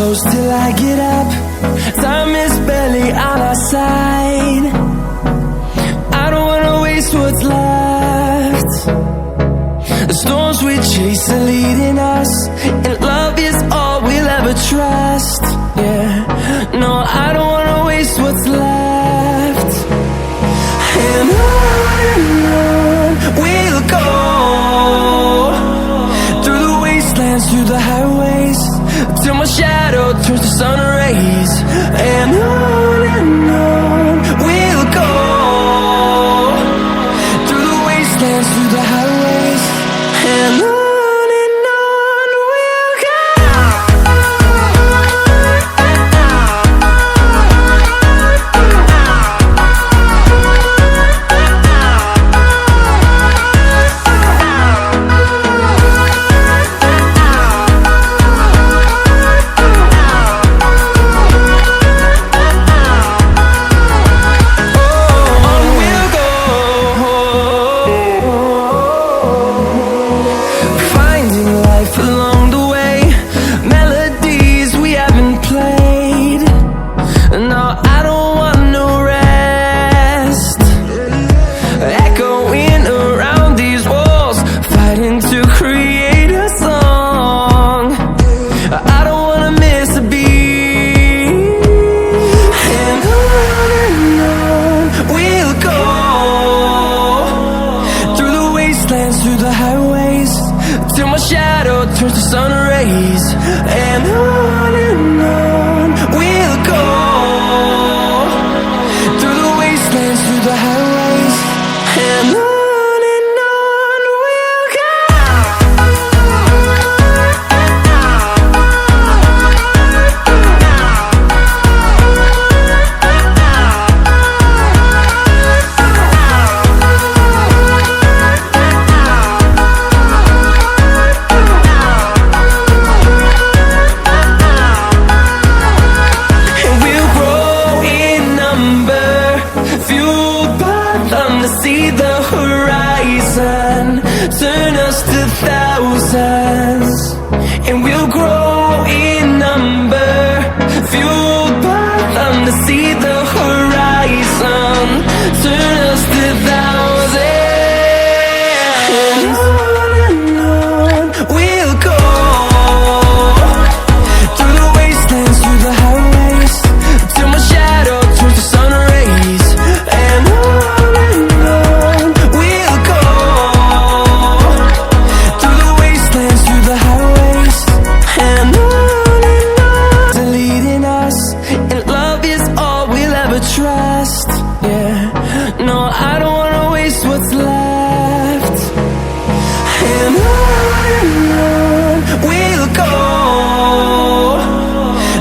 close till I get up. Time is barely on our side. I don't wanna waste what's left. The storms we chase are leading us, and love is all we'll ever trust. Yeah, no, I don't wanna waste what's left. And on we'll go, through the wastelands, through the highways, till my shadow turns to sun rays. And on we'll go, through the wastelands, through the highways, and on we'll go. Through the highways, till my shadow turns to sun rays. And on we'll go, through the wastelands, through the highways, and on we'll go. See the horizon, turn us to thousands, and we'll grow in number, fueled by them to see the horizon, turn us to thousands. And on we'll go, through the wastelands, through the highways, till my shadow turns to sun rays. And trust, yeah, no, I don't wanna waste what's left. And on we'll go,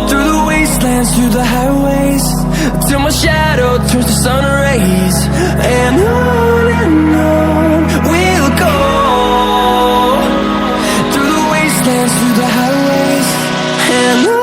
through the wastelands, through the highways, till my shadow turns to sun rays. And on we'll go, through the wastelands, through the highways, and on.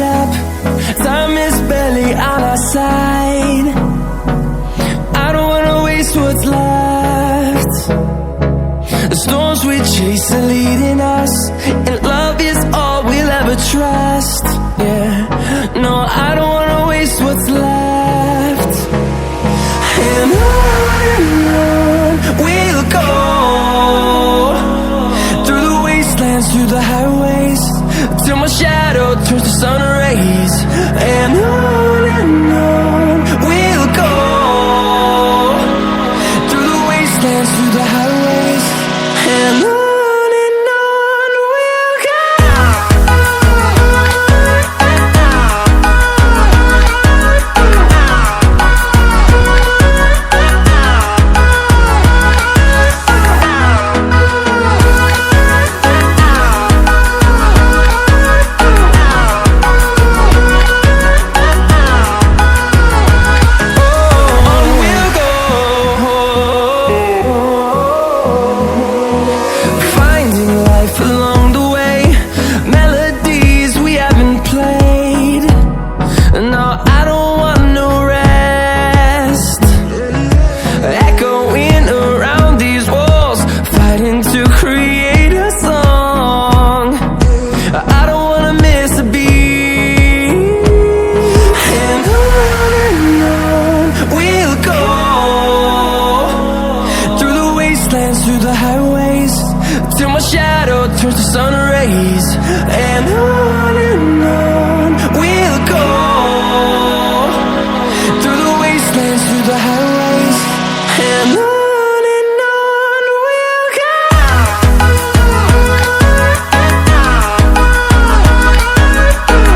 it up. Time is barely on our side. I don't wanna waste what's left. The storms we chase are leading us, and love is all we'll ever trust. Yeah, no, I don't wanna waste what's left. And on we'll go, through the wastelands, through the highways, till my shadow turns to sun rays. And on we'll go, through the wastelands, through the highways, and on we'll go. To create a song, I don't wanna miss a beat. And on we'll go, through the wastelands, through the highways, till my shadow turns to sun rays. And on we'll go, through the wastelands, through the highways, and on.